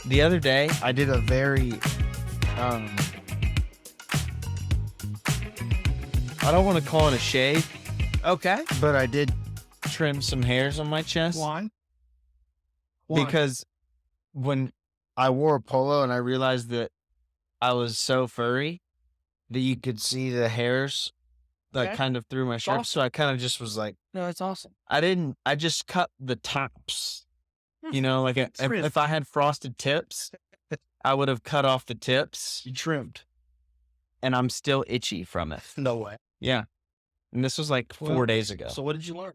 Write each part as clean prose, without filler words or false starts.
The other day, I did a very, I don't want to call it a shave, Okay. but I did trim some hairs on my chest. Why? Because when I wore a polo and I realized that I was so furry that you could see the hairs like Okay. kind of through my shirt. awesome. So I kind of just was like, No, it's awesome. I just cut the tops. You know, like Trim. if I had frosted tips, I would have cut off the tips You trimmed. and I'm still itchy from it. No way. Yeah. And this was like 4 Well, days ago. So what did you learn?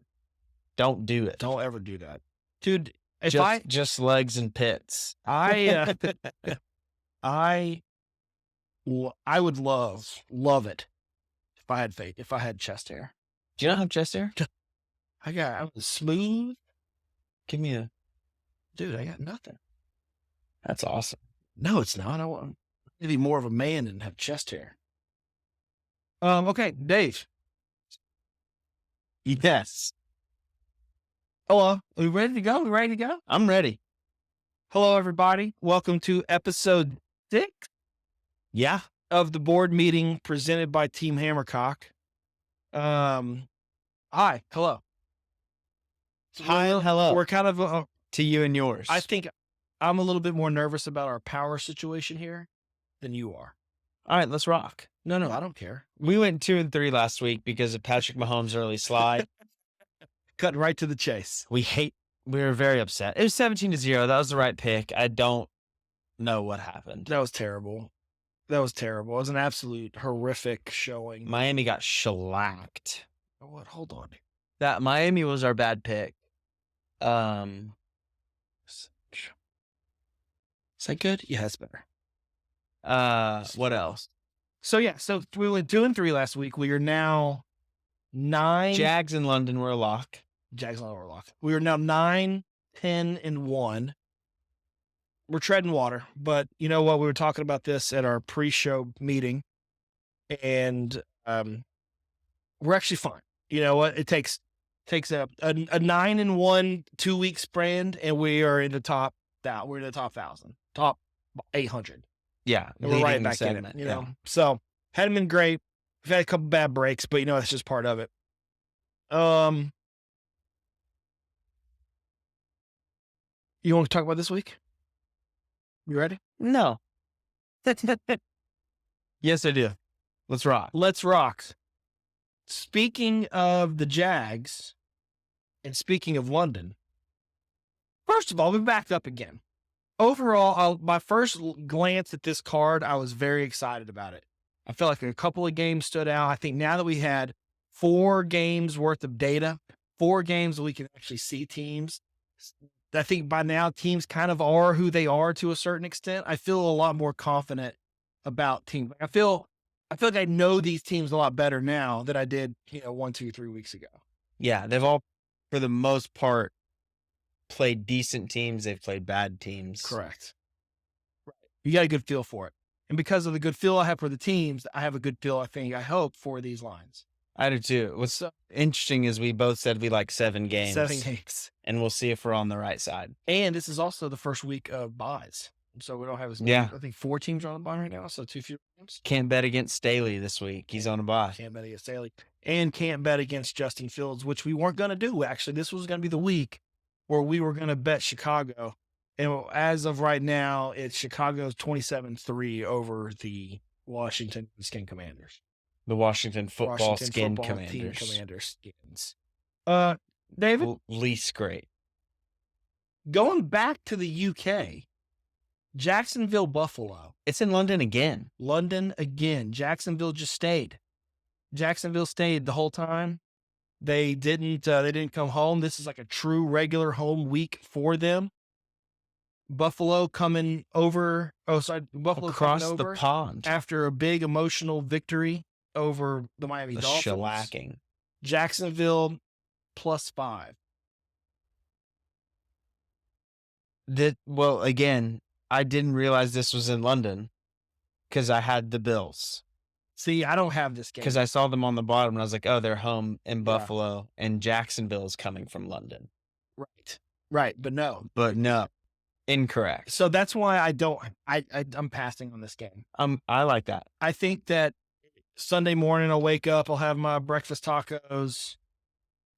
Don't do it. Don't ever do that. Dude, if Just legs and pits. I would love it if I had faith, if I had chest hair. Do you not have chest hair? I was smooth. Give me a. Dude, I got nothing. That's awesome. No, it's not. I want to be more of a man and have chest hair. Okay, Dave. Yes. Hello. Are we ready to go? We ready to go? I'm ready. Hello, everybody. Welcome to episode 6 Yeah. of the board meeting presented by Team Hammercock. Hi. Hello. So Hi. Hello. We're kind of, To you and yours. I think I'm a little bit more nervous about our power situation here than you are. All right, let's rock. No, I don't care. We went 2-3 last week because of Patrick Mahomes' early slide. Cutting right to the chase. We were very upset. It was 17-0. That was the right pick. I don't know what happened. That was terrible. It was an absolute horrific showing. Miami got shellacked. What? Hold on. That Miami was our bad pick. Is that good? Yeah, that's better. What else? So we went 2-3 last week. We are now 9. Jags in London were a lock. Jags on overlock. We are now 9, 10, and 1. We're treading water, but you know what? We were talking about this at our pre-show meeting, and we're actually fine. You know what? It takes a 9-1 2-week spread, and we are in the top. We're in the top 1,000, top 800. Yeah, And we're right leading the back in segment, it. You know, so hadn't been great. We've had a couple bad breaks, but you know that's just part of it. You want to talk about this week? You ready? No. Yes, I do. Let's rock. Let's rock. Speaking of the Jags, and speaking of London, first of all, we backed up again. Overall, my first glance at this card, I was very excited about it. I felt like a couple of games stood out. I think now that we had 4 games worth of data, 4 games that we can actually see teams, I think by now teams kind of are who they are to a certain extent. I feel a lot more confident about teams. I feel like I know these teams a lot better now than I did, 1, 2, 3 weeks ago. Yeah, they've all, for the most part, played decent teams. They've played bad teams. Correct. Right. You got a good feel for it. And because of the good feel I have for the teams, I have a good feel, I hope, for these lines. I do too. What's interesting is we both said we like 7 games. 7 games. And we'll see if we're on the right side. And this is also the first week of buys. So we don't have as many. Yeah. I think 4 teams are on the buy right now, so 2 fewer games. Can't bet against Staley this week. He's on a bye. Can't bet against Staley. And can't bet against Justin Fields, which we weren't going to do, actually. This was going to be the week where we were going to bet Chicago. And as of right now, it's Chicago's 27-3 over the Washington Skin Commanders. The Washington football skin Team commanders. Commander skins. David? Least great. Going back to the UK, Jacksonville, Buffalo. It's in London again. London again. Jacksonville just stayed. Jacksonville stayed the whole time. They didn't come home. This is like a true regular home week for them. Buffalo coming over. Buffalo across coming over the pond after a big emotional victory over the Miami Dolphins. Shellacking. Jacksonville +5. Well, again, I didn't realize this was in London because I had the Bills. See, I don't have this game. Because I saw them on the bottom and I was like, oh, they're home in Buffalo and Jacksonville's coming from London. Right. But no. Incorrect. So that's why I'm passing on this game. I like that. I think that Sunday morning I'll wake up, I'll have my breakfast tacos.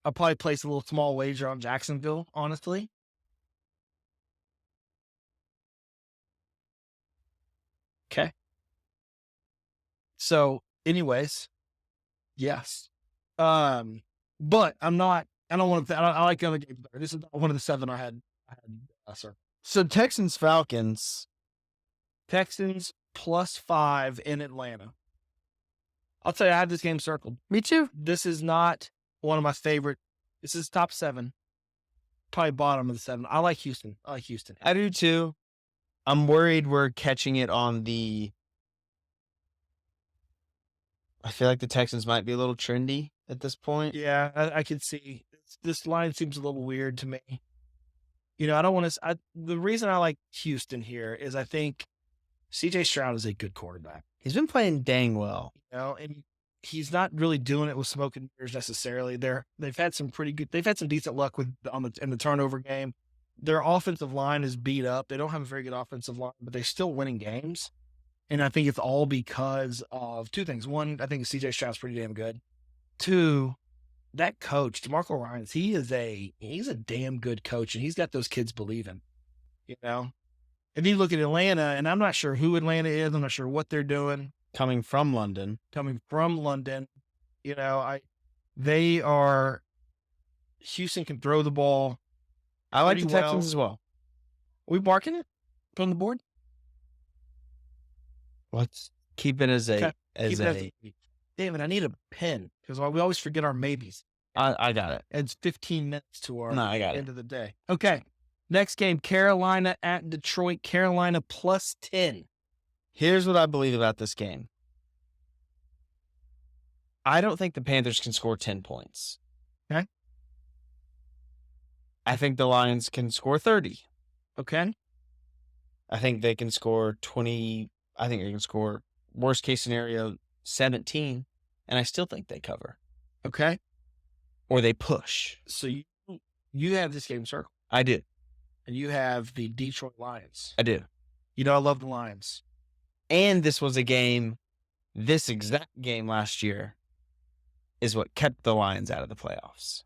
I'll probably place a little small wager on Jacksonville, honestly. Okay. So, anyways, yes. But I don't want to. I like the other games better. This is one of the 7 I had. Sir. So Texans Falcons. Texans +5 in Atlanta. I'll tell you, I have this game circled. Me too. This is not one of my favorite. This is top 7. Probably bottom of the 7. I like Houston. I do too. I'm worried we're catching it on the. I feel like the Texans might be a little trendy at this point. Yeah, I could see. This line seems a little weird to me. You know, I don't want to. The reason I like Houston here is I think C.J. Stroud is a good quarterback. He's been playing dang well. You know, and he's not really doing it with smoke and mirrors necessarily. They've had some pretty good. They've had some decent luck in the turnover game. Their offensive line is beat up. They don't have a very good offensive line, but they're still winning games. And I think it's all because of 2 things. 1, I think C.J. Stroud's pretty damn good. 2, that coach, DeMarco Ryans, he's a damn good coach, and he's got those kids believing. You know, if you look at Atlanta, and I'm not sure who Atlanta is, I'm not sure what they're doing. Coming from London, you know, they are. Houston can throw the ball. I like the pretty Texans as well. Are we marking it? Put on the board? Let's keep it as a. Okay. Damn it, I need a pen because we always forget our maybes. I got it. It's 15 minutes to our end of the day. Okay. Next game, Carolina at Detroit. Carolina +10. Here's what I believe about this game. I don't think the Panthers can score 10 points. Okay. I think the Lions can score 30. Okay. I think they can score 20. I think they can score, worst case scenario, 17. And I still think they cover. Okay. Or they push. So you have this game circled. I do. And you have the Detroit Lions. I do. You know, I love the Lions. And this was a game, this exact game last year is what kept the Lions out of the playoffs.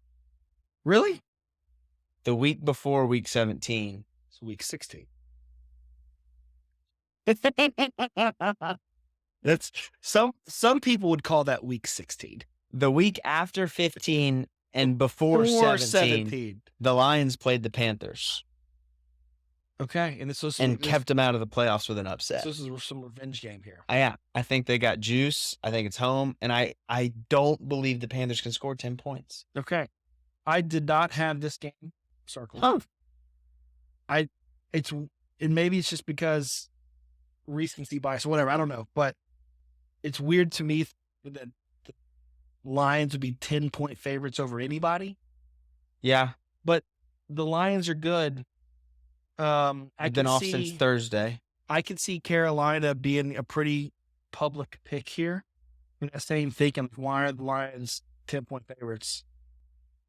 Really? The week before week 17. It's week 16. That's some people would call that week 16. The week after 15 and before 17, the Lions played the Panthers. Okay, and kept them out of the playoffs with an upset. So this is some revenge game here. I think they got juice. I think it's home, and I don't believe the Panthers can score 10 points. Okay, I did not have this game circled. Huh. Maybe it's just because recency bias or whatever. I don't know, but it's weird to me that the Lions would be 10-point favorites over anybody. Yeah, but the Lions are good. I've been off since Thursday. I could see Carolina being a pretty public pick here. I'm not saying thinking, why are the Lions 10-point favorites?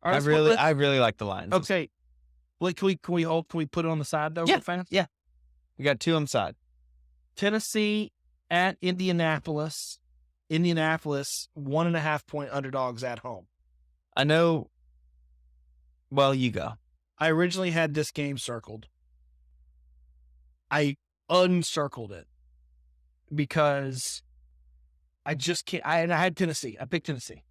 Right, I really like the Lions. Okay. Well, can we put it on the side though? Yeah. Fans? Yeah. We got 2 on the side. Tennessee at Indianapolis. Indianapolis 1.5-point underdogs at home. I know. Well, you go. I originally had this game circled. I uncircled it because I just can't. I had Tennessee. I picked Tennessee.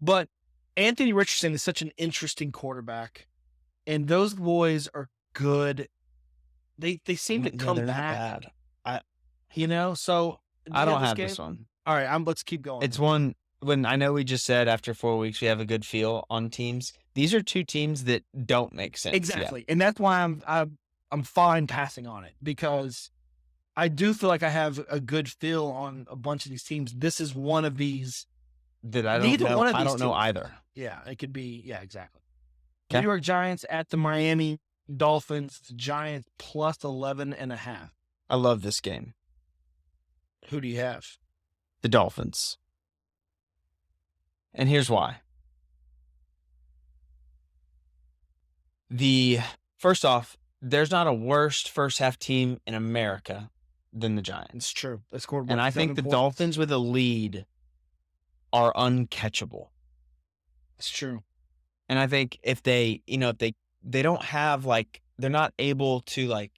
But Anthony Richardson is such an interesting quarterback, and those boys are good. They seem to come back. Bad. So I don't have this one. All right, let's keep going. It's one when I know we just said after 4 weeks we have a good feel on teams. These are 2 teams that don't make sense. Exactly, and that's why I'm fine passing on it because I do feel like I have a good feel on a bunch of these teams. This is one of these that I don't know. I don't know either. Yeah, it could be. Yeah, exactly. Okay. New York Giants at the Miami Dolphins. Giants +11.5. I love this game. Who do you have? The Dolphins. And here's why. First off, there's not a worse first half team in America than the Giants. It's true. They scored, And I think the Dolphins with a lead are uncatchable. It's true. And I think if they, if they don't have they're not able to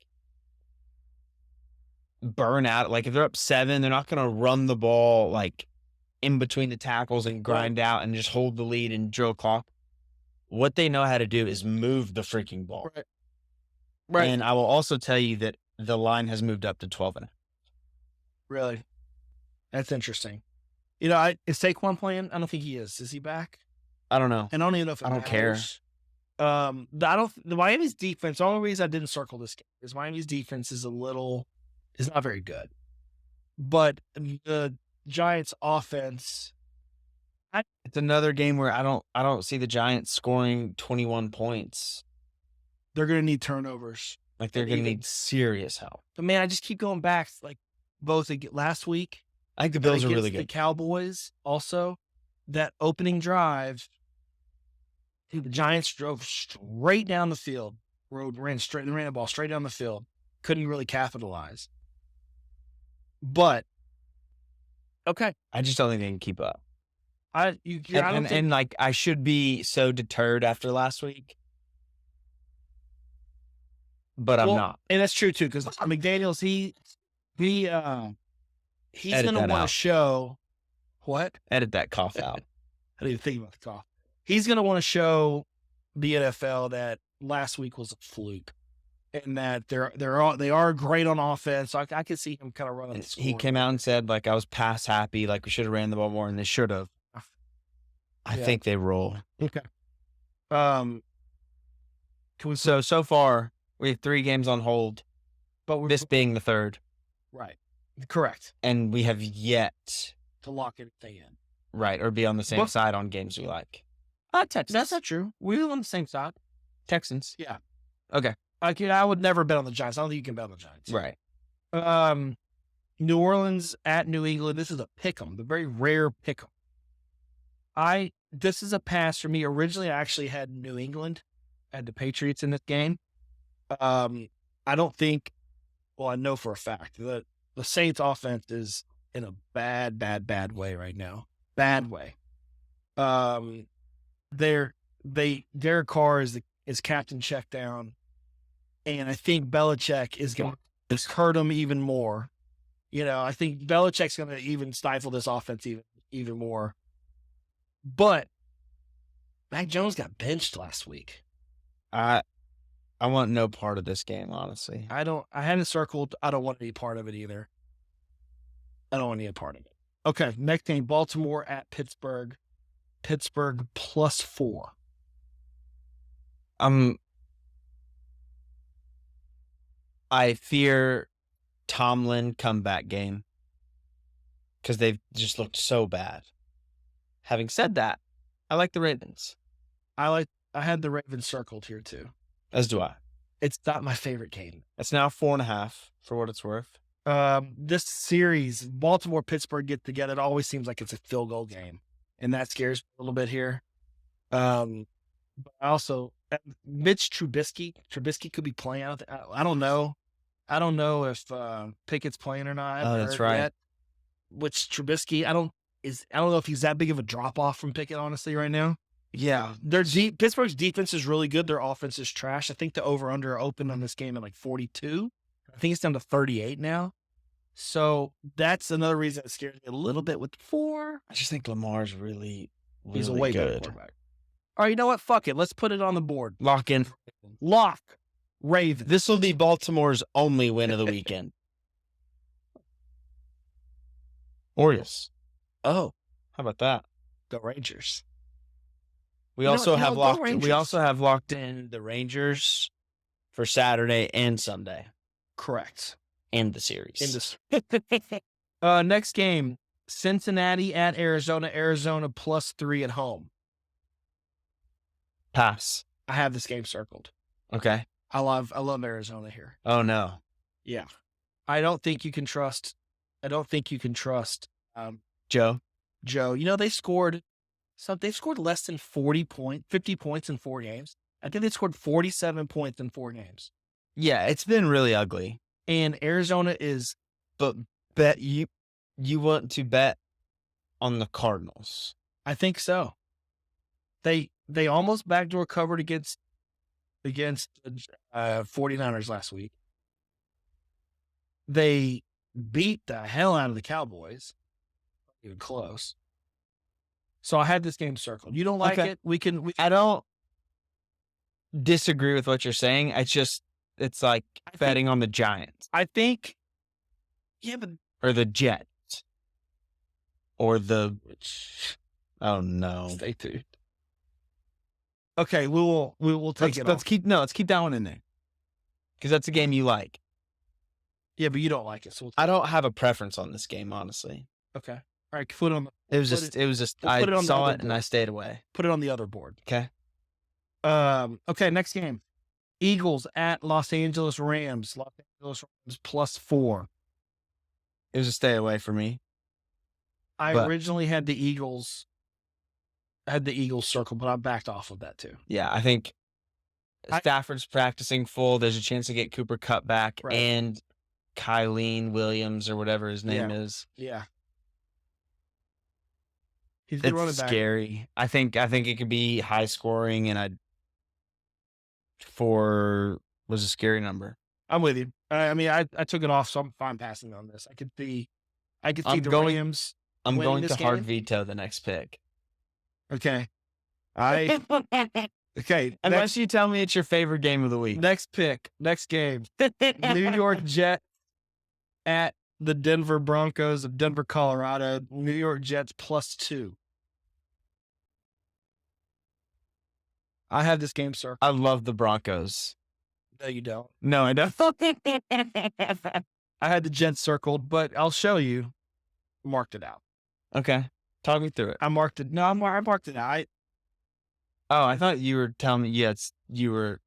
burn out. Like if they're up 7, they're not going to run the ball in between the tackles and grind out and just hold the lead and drill clock. What they know how to do is move the freaking ball. Right. And I will also tell you that the line has moved up to 12.5. Really? That's interesting. Is Saquon playing? I don't think he is. Is he back? I don't know. And I don't even know if I don't care. The Miami's defense, the only reason I didn't circle this game is Miami's defense is not very good. But the Giants offense, it's another game where I don't see the Giants scoring 21 points. They're going to need turnovers. They're going to need serious help. But man, I just keep going back. Both last week, I think the Bills are really good. The Cowboys also, that opening drive, the Giants drove straight down the field. Ran the ball straight down the field. Couldn't really capitalize. But okay, I just don't think they can keep up. I should be so deterred after last week, but I'm not. And that's true too, because McDaniels, he's going to want to show what? Edit that cough out. I didn't even think about the cough. He's going to want to show the NFL that last week was a fluke, and that they are great on offense. So I could see him kind of running. He came out and said I was pass happy, we should have ran the ball more, and they should have. I think they roll. Okay. So far we have 3 games on hold, but this being the 3rd. Right. Correct. And we have yet to lock anything in. Right, or be on the same side on games we like. Texans. That's not true. We're on the same side. Texans. Yeah. Okay. I would never bet on the Giants. I don't think you can bet on the Giants. Right. New Orleans at New England. This is a pick'em, the very rare pick'em. This is a pass for me. Originally, I actually had New England, I had the Patriots in this game. I don't think. Well, I know for a fact that the Saints offense is in a bad way right now. Bad way. Derek Carr is captain check down, and I think Belichick is going to hurt him even more. I think Belichick's going to even stifle this offense even more. But Mac Jones got benched last week. I want no part of this game, honestly. I hadn't circled. I don't want any part of it either. I don't want any part of it. Okay, next game, Baltimore at Pittsburgh. Pittsburgh +4. I fear Tomlin comeback game because they've just looked so bad. Having said that, I like the Ravens. I had the Ravens circled here too. As do I. It's not my favorite game. It's now 4.5 for what it's worth. This series, Baltimore-Pittsburgh get together, it always seems like it's a field goal game. And that scares me a little bit here. But also, Mitch Trubisky could be playing out. I don't know. I don't know if Pickett's playing or not. Oh, that's right. Yet. Which Trubisky, I don't know if he's that big of a drop off from Pickett, honestly, right now. Yeah, Pittsburgh's defense is really good. Their offense is trash. I think the over/under opened on this game at 42. I think it's down to 38 now. So that's another reason it scares me a little bit with 4. I just think Lamar's really he's a way better quarterback. All right, you know what? Fuck it. Let's put it on the board. Lock in. Lock. Ravens. This will be Baltimore's only win of the weekend. Orioles. Oh, how about that? Go Rangers. We also have locked in the Rangers for Saturday and Sunday. Correct. And the series. Next game, Cincinnati at Arizona. Arizona +3 at home. Pass. I have this game circled. Okay. I love Arizona here. Oh no. Yeah. I don't think you can trust Joe. They scored less than 50 points in 4 games. I think they scored 47 points in 4 games. Yeah, it's been really ugly. And Arizona is But bet you want to bet on the Cardinals. I think so. They almost backdoor covered against the 49ers last week. They beat the hell out of the Cowboys. Not even close. So I had this game circled. You don't like Okay. it? I don't disagree with what you're saying. It's like betting on the Giants I think. Yeah, but or the Jets or the. Oh no! stay tuned. Okay, we will take it. Let's keep that one in there because that's a game you like. Yeah, but you don't like it, so I don't have a preference on this game, honestly. okay. All right, put it on. It was just I put it on the saw other it and board. I stayed away. Put it on the other board. Okay. Okay, next game. Eagles at Los Angeles Rams. Los Angeles Rams +4. It was a stay away for me. I originally had the Eagles circled, but I backed off of that too. Yeah, I think Stafford's practicing full. There's a chance to get Cooper Kupp back and Kylene Williams or whatever his name is. Yeah. He's good running back. Scary. I think it could be high scoring, and 4 was a scary number. I'm with you. I mean, I took it off, so I'm fine passing on this. I could see the Rams. I'm going to hard game. veto the next pick. Okay. Okay. Unless you tell me it's your favorite game of the week. Next pick. Next game. New York Jets at the Denver Broncos of Denver, Colorado. New York Jets +2. I have this game circled. I love the Broncos. No, you don't. No, I don't. I had the Jets circled, but I'll show you. Marked it out. Okay. Talk me through it. I marked it. No, I marked it out. I thought you were telling me, you were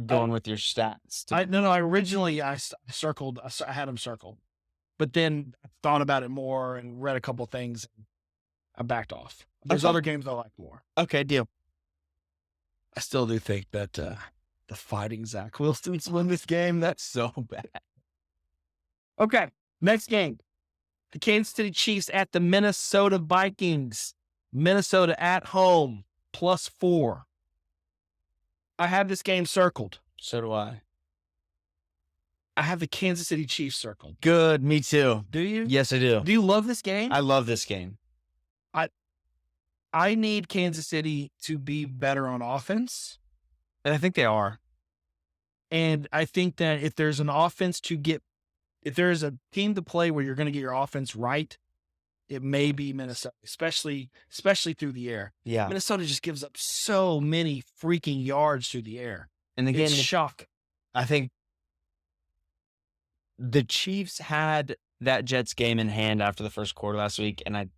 going with your stats. No, originally I circled, I had them circled, but then I thought about it more and read a couple things. And I backed off. There's other games I like more. Okay, deal. I still do think that the Fighting Zach Wilson's win this game. That's so bad. Okay, next game. The Kansas City Chiefs at the Minnesota Vikings. Minnesota at home +4. I have this game circled. So do I. I have the Kansas City Chiefs circled. Good, me too. Do you? Yes, I do. Do you love this game? I love this game. I need Kansas City to be better on offense. And I think they are. And I think that if there's an offense if there's a team to play where you're going to get your offense right, it may be Minnesota, especially through the air. Yeah. Minnesota just gives up so many freaking yards through the air. And again, it's shock. I think the Chiefs had that Jets game in hand after the first quarter last week. And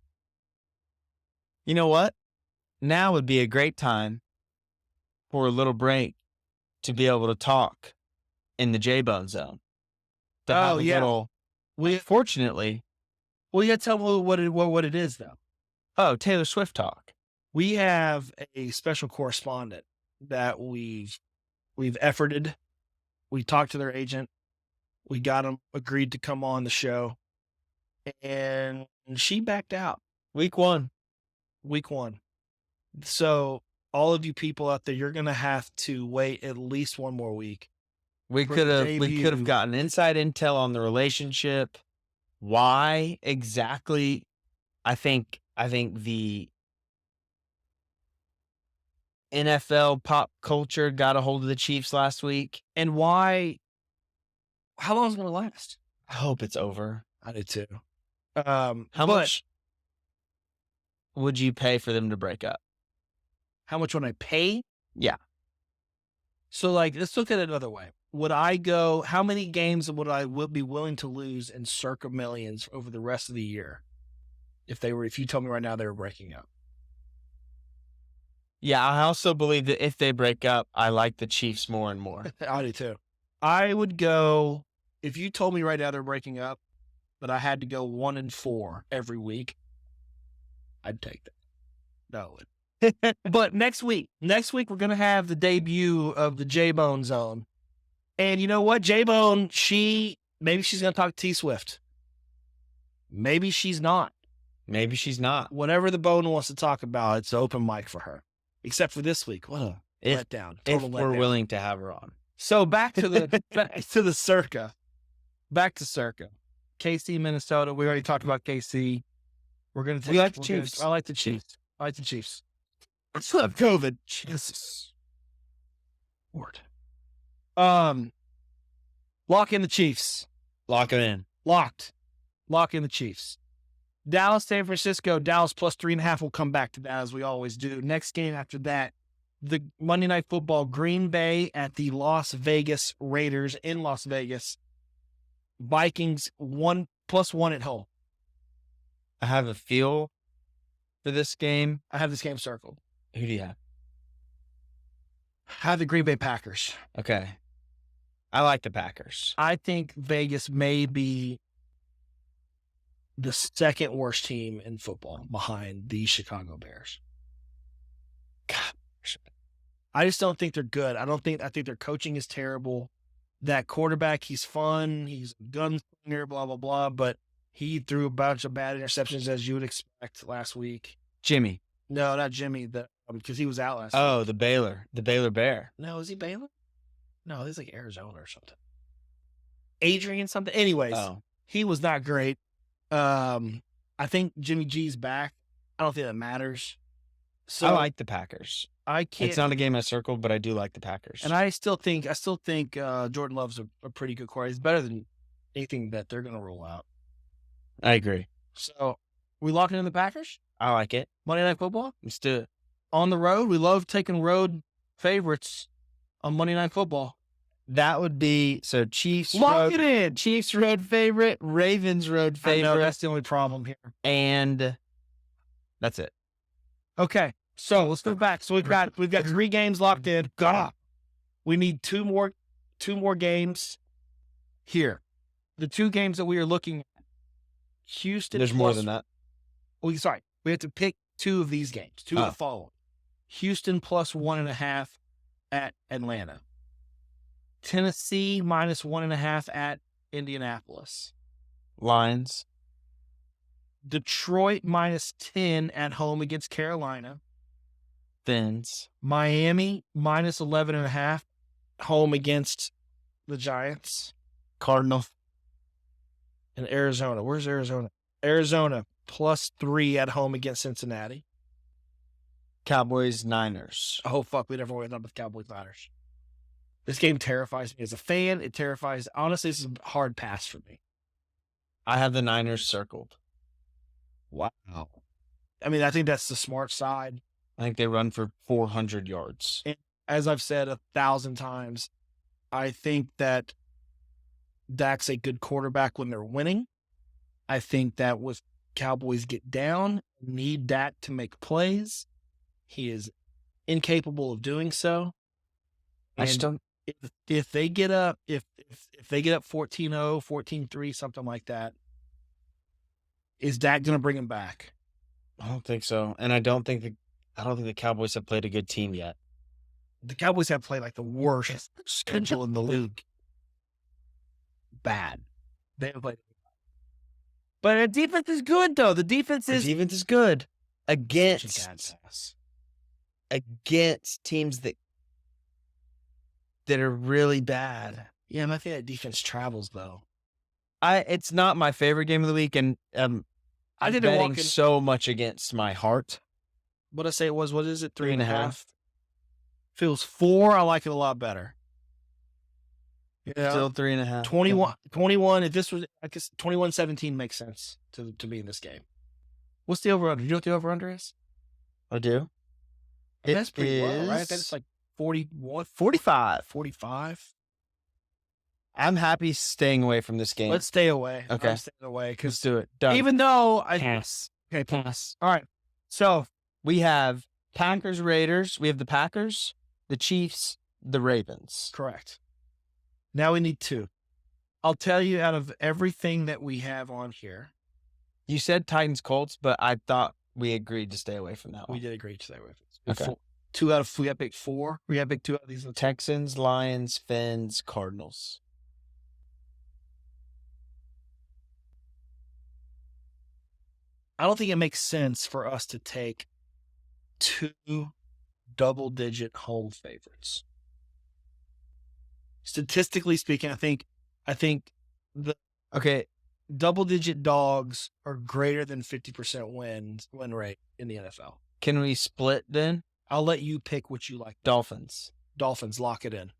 you know what? Now would be a great time for a little break to be able to talk in the J-Bone zone. Fortunately. Well, you got to tell me what it is, though. Oh, Taylor Swift talk. We have a special correspondent that we've efforted. We talked to their agent. We got them agreed to come on the show. And she backed out. Week one. So all of you people out there, you're going to have to wait at least one more week. We could have gotten inside intel on the relationship. Why exactly? I think the NFL pop culture got a hold of the Chiefs last week. And why? How long is it going to last? I hope it's over. I do too. How much would you pay for them to break up? How much would I pay? Yeah. So, let's look at it another way. Would I go? How many games would I be willing to lose in Circa millions over the rest of the year? If you told me right now they were breaking up. Yeah, I also believe that if they break up, I like the Chiefs more and more. I do too. I would go, if you told me right now they're breaking up, but I had to go 1-4 every week, I'd take that. No. But next week we're going to have the debut of the J-Bone Zone. And you know what? J-Bone, maybe she's going to talk to T Swift. Maybe she's not. Maybe she's not. Whatever the Bone wants to talk about, it's an open mic for her. Except for this week. What a letdown. If Total we're letdown. willing to have her on. So back to the Circa. Back to Circa. KC, Minnesota. We already talked about KC. We like the Chiefs. I like the Chiefs. I still have COVID. Jesus. Lord. Lock in the Chiefs. Lock it in. Locked. Lock in the Chiefs. Dallas, San Francisco. Dallas plus 3.5. We'll come back to that as we always do. Next game after that, the Monday Night Football, Green Bay at the Las Vegas Raiders in Las Vegas. Vikings 1+1 at home. I have a feel for this game. I have this game circled. Who do you have? I have the Green Bay Packers. Okay. I like the Packers. I think Vegas may be the second worst team in football behind the Chicago Bears. God. I just don't think they're good. I think their coaching is terrible. That quarterback, he's fun. He's a gunslinger, blah, blah, blah. But he threw a bunch of bad interceptions as you would expect last week. Jimmy. No, not Jimmy, because he was out last week. Oh, the Baylor Bear. No, is he Baylor? No, he's like Arizona or something. Adrian something. Anyways, He was not great. I think Jimmy G's back. I don't think that matters. So I like the Packers. I can't. It's not a game I circled, but I do like the Packers. And I still think Jordan Love's a pretty good quarterback. He's better than anything that they're going to roll out. I agree. So we locking in the Packers? I like it. Monday Night Football? Let's do it. On the road. We love taking road favorites on Monday Night Football. That would be Chiefs. Lock it in. Chiefs road favorite, Ravens road favorite. I know, that's the only problem here. And that's it. Okay. So let's go back. So we've got 3 games locked in. God. We need two more games here. The 2 games that we are looking at. Houston. There's more than that. We have to pick 2 of these games. 2 of the following. Houston plus 1.5 at Atlanta. Tennessee minus 1.5 at Indianapolis. Lions. Detroit minus 10 at home against Carolina. Fins. Miami minus 11.5 home against the Giants. Cardinals. And Arizona. Where's Arizona? Arizona plus 3 at home against Cincinnati. Cowboys, Niners. Oh, fuck. We never went up with Cowboys, Niners. This game terrifies me as a fan. It terrifies. Honestly, this is a hard pass for me. I have the Niners circled. Wow. I mean, I think that's the smart side. I think they run for 400 yards. And as I've said 1,000 times, I think that Dak's a good quarterback when they're winning. I think that with Cowboys get down, need Dak to make plays. He is incapable of doing so. I just don't. If they get up, if they get up 14-0, 14-3, something like that, is Dak going to bring him back? I don't think so, and I don't think the Cowboys have played a good team yet. The Cowboys have played like the worst schedule in the league. Bad. They haven't played. But their defense is good, though. The defense is good against teams that are really bad. Yeah, and I think that defense travels, though. It's not my favorite game of the week, and I didn't betting so much against my heart. What I say it was, what is it? 3.5. Feels 4. I like it a lot better. Yeah. Still 3.5. 21. If this was, I guess 21-17 makes sense to be in this game. What's the over-under? Do you know what the over-under is? I do. That's pretty low, right? That's like 41, 45. I'm happy staying away from this game. Let's stay away. Okay. I'm staying away. Let's do it. Done. Even though pass. Okay, pass. All right. So we have Packers, Raiders. We have the Packers, the Chiefs, the Ravens. Correct. Now we need 2. I'll tell you, out of everything that we have on here. You said Titans, Colts, but I thought we agreed to stay away from that one. We did agree to stay away from it. Okay. We got to pick 4. We got to pick 2 out of these. Texans, Lions, Fins, Cardinals. I don't think it makes sense for us to take 2 double-digit home favorites. Statistically speaking, I think the double-digit dogs are greater than 50% win rate in the NFL. Can we split then? I'll let you pick what you like. Dolphins. Dolphins, lock it in.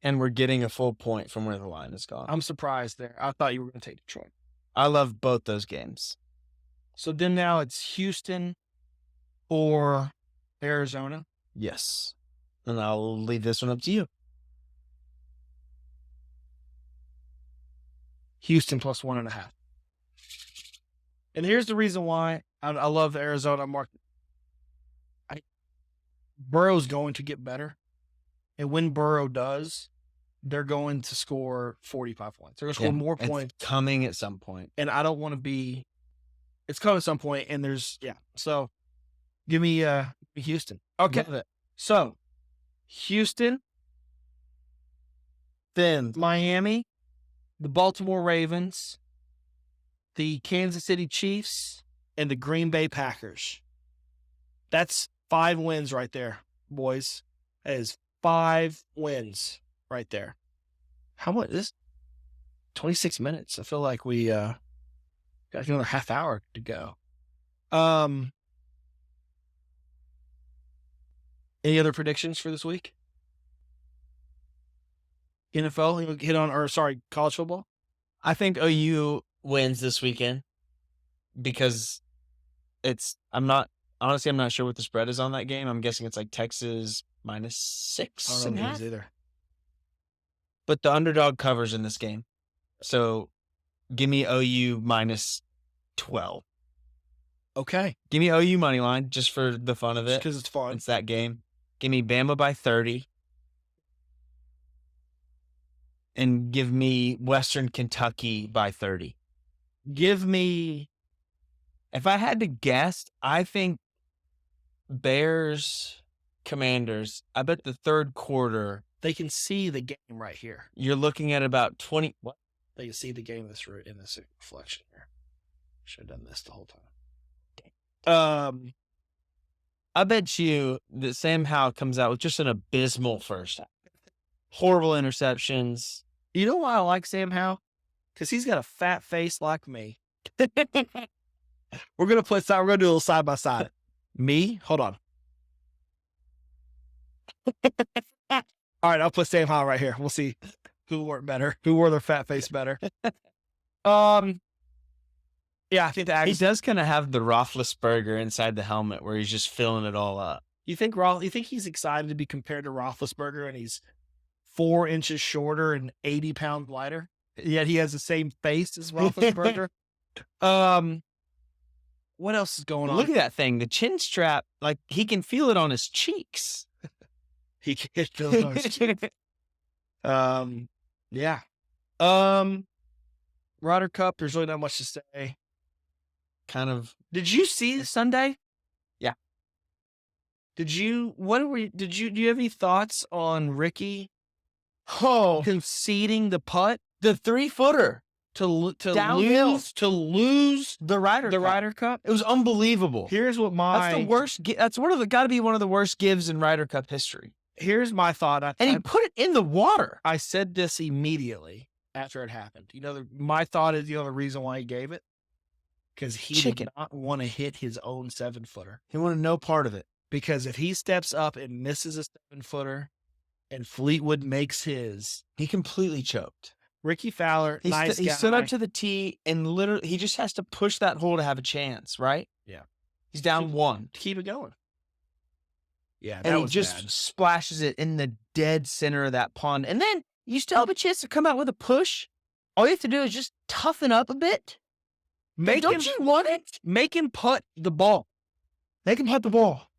And we're getting a full point from where the line has gone. I'm surprised there. I thought you were going to take Detroit. I love both those games. So then now it's Houston or Arizona. Yes. And I'll leave this one up to you. Houston plus 1.5. And here's the reason why I love Arizona. Burrow's going to get better. And when Burrow does, they're going to score 45 points. They're going to score more points. It's coming at some point. And I don't want to be – it's coming at some point, and there's – yeah. So give me Houston. Okay. So Houston, then Miami, the Baltimore Ravens, the Kansas City Chiefs, and the Green Bay Packers. That's 5 wins right there, boys. That is 5 wins right there. How much? This 26 minutes. I feel like we got another half hour to go. Any other predictions for this week? NFL, you hit on, or sorry, college football? I think OU wins this weekend because I'm not sure what the spread is on that game. I'm guessing it's like Texas -6. I don't know either. But the underdog covers in this game. So give me OU -12. Okay. Give me OU money line just for the fun of it. Because it's fun. It's that game. Give me Bama by 30. And give me Western Kentucky by 30. Give me... If I had to guess, I think Bears, Commanders, I bet the third quarter... They can see the game right here. You're looking at about 20... What? They can see the game in this reflection here. Should have done this the whole time. I bet you that Sam Howell comes out with just an abysmal first half. Horrible interceptions. You know why I like Sam Howell? Because he's got a fat face like me. We're gonna do a little side by side. Me? Hold on. All right, I'll put Sam Howell right here. We'll see who wore it better. Who wore their fat face better? Yeah, I think he does kind of have the Roethlisberger inside the helmet where he's just filling it all up. You think he's excited to be compared to Roethlisberger and he's 4 inches shorter and 80 pounds lighter? Yet he has the same face as Roethlisberger. What else is going on? Look at that thing. The chin strap, like he can feel it on his cheeks. He can feel it on his cheeks. Yeah. Ryder Cup, there's really not much to say. Kind of. Did you see Sunday? Yeah. Do you have any thoughts on Ricky conceding the putt? The 3-footer to downhill. lose the Ryder Cup. It was unbelievable. Here's what that's the worst. That's got to be one of the worst gives in Ryder Cup history. Here's my thought. He put it in the water. I said this immediately after it happened. My thought is, the reason why he gave it? Because he did not want to hit his own 7-footer. He wanted no part of it. Because if he steps up and misses a 7-footer and Fleetwood makes his... He completely choked. Ricky Fowler, nice guy. He stood up to the tee and literally, he just has to push that hole to have a chance, right? Yeah. He's down 1. To keep it going. Yeah, and he just splashes it in the dead center of that pond. And then you still have a chance to come out with a push. All you have to do is just toughen up a bit. Don't you want it? Make him putt the ball. Make him putt the ball.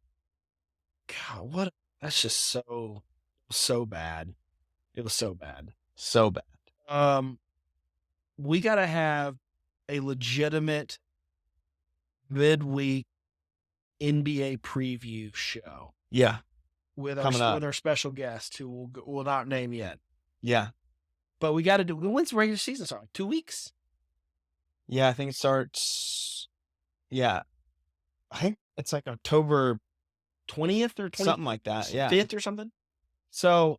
God, that's just so bad. It was so bad. So bad. We got to have a legitimate midweek NBA preview show Yeah. with Coming up. our special guest who we'll not name yet. Yeah. But we got to do. When's the regular season start? 2 weeks. Yeah. I think it starts. Yeah. I think it's like October 20th or 20th, something like that. Yeah. 5th or something. So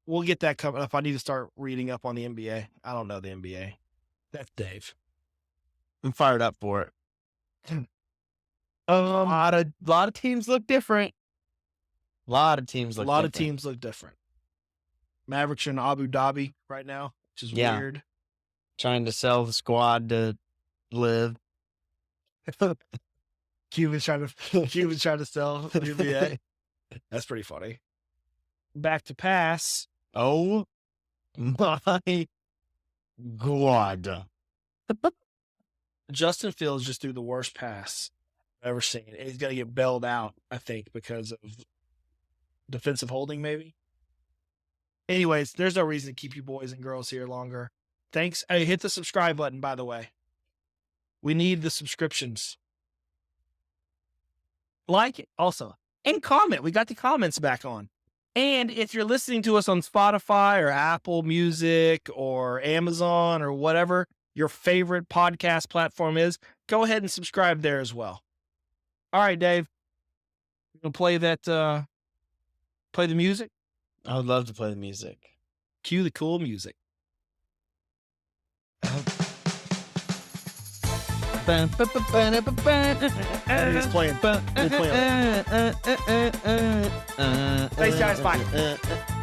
we'll get that coming up. I need to start reading up on the NBA. I don't know the NBA. That's Dave. I'm fired up for it. A lot of teams look different. A lot of teams look different. Mavericks are in Abu Dhabi right now, which is weird. Trying to sell the squad to live. Cuban's trying to sell the NBA. That's pretty funny. Back to pass. Oh my God. Justin Fields just threw the worst pass I've ever seen. He's got to get bailed out, I think, because of defensive holding, maybe. Anyways, there's no reason to keep you boys and girls here longer. Thanks. Hey, hit the subscribe button, by the way. We need the subscriptions. Like it also. And comment. We got the comments back on. And if you're listening to us on Spotify or Apple Music or Amazon or whatever your favorite podcast platform is, go ahead and subscribe there as well. All right, Dave. You gonna play that play the music? I would love to play the music. Cue the cool music. It's playing. We'll play it. Thanks, guys. Bye.